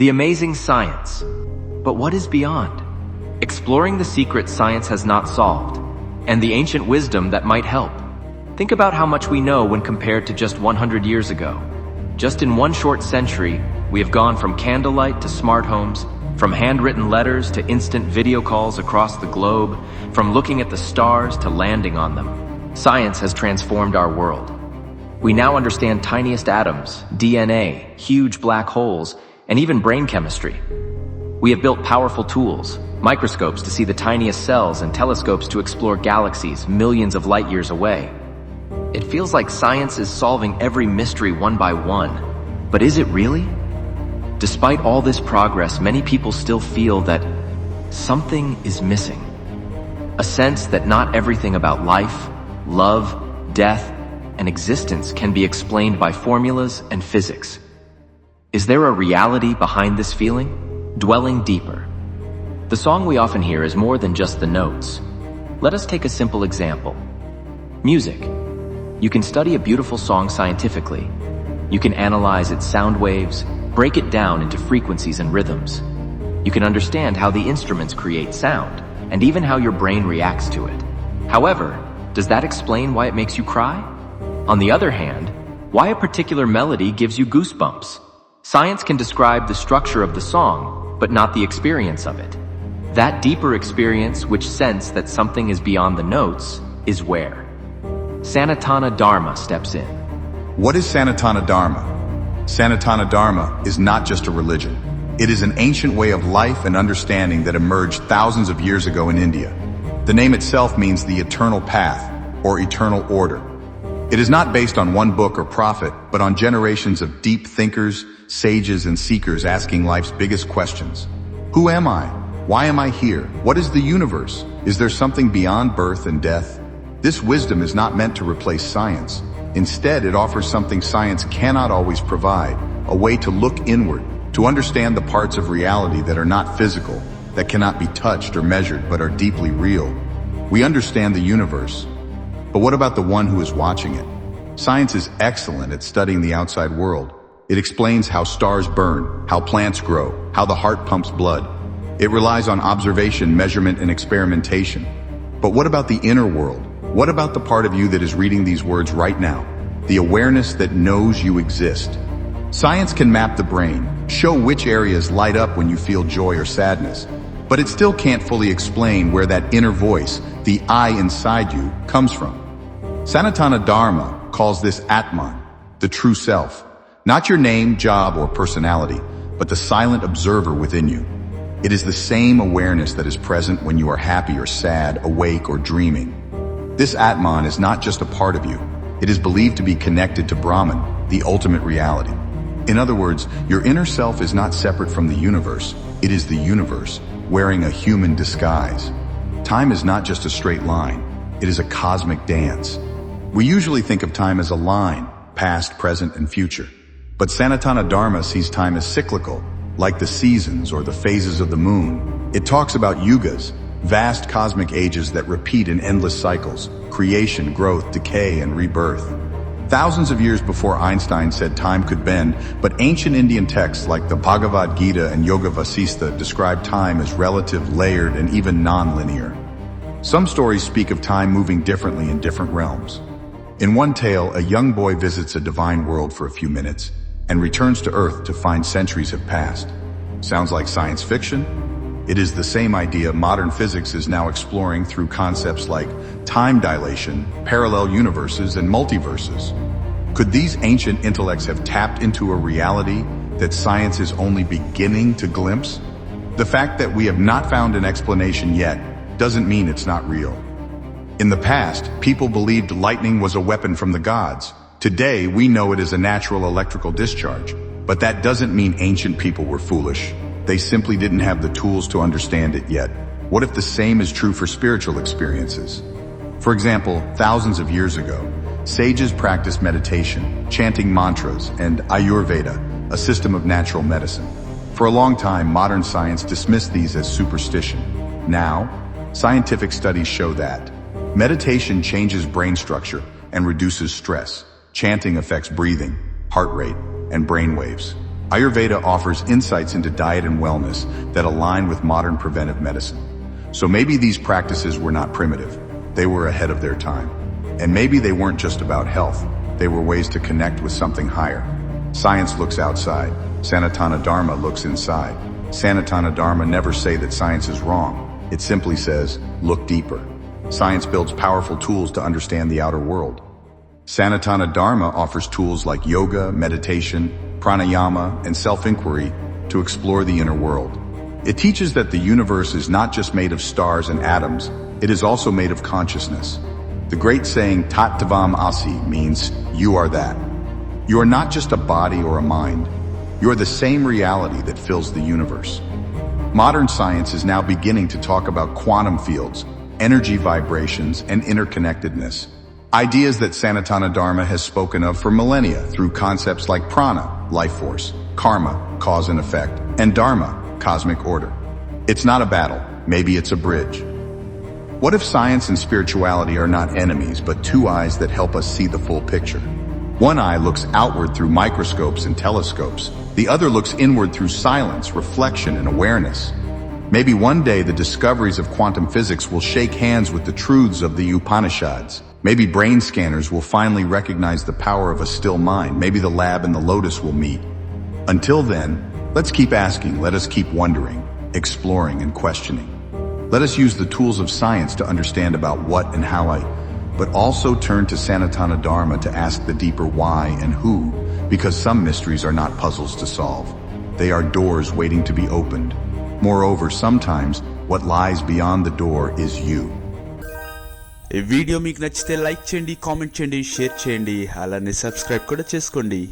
The amazing science. But what is beyond? Exploring the secrets science has not solved, and the ancient wisdom that might help. Think about how much we know when compared to just 100 years ago. Just in one short century, we have gone from candlelight to smart homes, from handwritten letters to instant video calls across the globe, from looking at the stars to landing on them. Science has transformed our world. We now understand tiniest atoms, DNA, huge black holes, and even brain chemistry. We have built powerful tools, microscopes to see the tiniest cells and telescopes to explore galaxies millions of light years away. It feels like science is solving every mystery one by one. But is it really? Despite all this progress, many people still feel that something is missing. A sense that not everything about life, love, death, and existence can be explained by formulas and physics. Is there a reality behind this feeling? Dwelling deeper. The song we often hear is more than just the notes. Let us take a simple example. Music. You can study a beautiful song scientifically. You can analyze its sound waves, break it down into frequencies and rhythms. You can understand how the instruments create sound, and even how your brain reacts to it. However, does that explain why it makes you cry? On the other hand, why a particular melody gives you goosebumps? Science can describe the structure of the song, but not the experience of it. That deeper experience, which sense that something is beyond the notes, is where Sanatan Dharma steps in. What is Sanatan Dharma? Sanatan Dharma is not just a religion. It is an ancient way of life and understanding that emerged thousands of years ago in India. The name itself means the eternal path, or eternal order. It is not based on one book or prophet, but on generations of deep thinkers, sages, and seekers asking life's biggest questions. Who am I? Why am I here? What is the universe? Is there something beyond birth and death? This wisdom is not meant to replace science. Instead, it offers something science cannot always provide, a way to look inward, to understand the parts of reality that are not physical, that cannot be touched or measured but are deeply real. We understand the universe, but what about the one who is watching it? Science is excellent at studying the outside world. It explains how stars burn, how plants grow, how the heart pumps blood. It relies on observation, measurement, and experimentation. But what about the inner world? What about the part of you that is reading these words right now? The awareness that knows you exist. Science can map the brain, show which areas light up when you feel joy or sadness, but it still can't fully explain where that inner voice, the I inside you, comes from. Sanatan Dharma calls this Atman, the true self. Not your name, job, or personality, but the silent observer within you. It is the same awareness that is present when you are happy or sad, awake or dreaming. This Atman is not just a part of you. It is believed to be connected to Brahman, the ultimate reality. In other words, your inner self is not separate from the universe. It is the universe, wearing a human disguise. Time is not just a straight line. It is a cosmic dance. We usually think of time as a line, past, present, and future. But Sanatana Dharma sees time as cyclical, like the seasons or the phases of the moon. It talks about yugas, vast cosmic ages that repeat in endless cycles, creation, growth, decay, and rebirth. Thousands of years before Einstein said time could bend, but ancient Indian texts like the Bhagavad Gita and Yoga Vasistha describe time as relative, layered, and even non-linear. Some stories speak of time moving differently in different realms. In one tale, a young boy visits a divine world for a few minutes and returns to Earth to find centuries have passed. Sounds like science fiction? It is the same idea modern physics is now exploring through concepts like time dilation, parallel universes, and multiverses. Could these ancient intellects have tapped into a reality that science is only beginning to glimpse? The fact that we have not found an explanation yet doesn't mean it's not real. In the past, people believed lightning was a weapon from the gods. Today, we know it is a natural electrical discharge. But that doesn't mean ancient people were foolish. They simply didn't have the tools to understand it yet. What if the same is true for spiritual experiences? For example, thousands of years ago, sages practiced meditation, chanting mantras, and Ayurveda, a system of natural medicine. For a long time, modern science dismissed these as superstition. Now, scientific studies show that meditation changes brain structure and reduces stress. Chanting affects breathing, heart rate, and brain waves. Ayurveda offers insights into diet and wellness that align with modern preventive medicine. So maybe these practices were not primitive. They were ahead of their time. And maybe they weren't just about health. They were ways to connect with something higher. Science looks outside. Sanatana Dharma looks inside. Sanatana Dharma never say that science is wrong. It simply says, look deeper. Science builds powerful tools to understand the outer world. Sanatana Dharma offers tools like yoga, meditation, pranayama, and self-inquiry to explore the inner world. It teaches that the universe is not just made of stars and atoms, it is also made of consciousness. The great saying, Tat Tavam Asi, means, you are that. You are not just a body or a mind. You are the same reality that fills the universe. Modern science is now beginning to talk about quantum fields, energy vibrations, and interconnectedness. Ideas that Sanatana Dharma has spoken of for millennia through concepts like prana, life force, karma, cause and effect, and dharma, cosmic order. It's not a battle, maybe it's a bridge. What if science and spirituality are not enemies, but two eyes that help us see the full picture? One eye looks outward through microscopes and telescopes. The other looks inward through silence, reflection, and awareness. Maybe one day the discoveries of quantum physics will shake hands with the truths of the Upanishads. Maybe brain scanners will finally recognize the power of a still mind. Maybe the lab and the lotus will meet. Until then, let's keep asking, let us keep wondering, exploring, and questioning. Let us use the tools of science to understand about what and how but also turn to Sanatana Dharma to ask the deeper why and who, because some mysteries are not puzzles to solve. They are doors waiting to be opened. Moreover, sometimes what lies beyond the door is you. ఈ video మీకు నచ్చితే like చేయండి, comment చేయండి, share చేయండి, అలానే subscribe కూడా చేసుకోండి.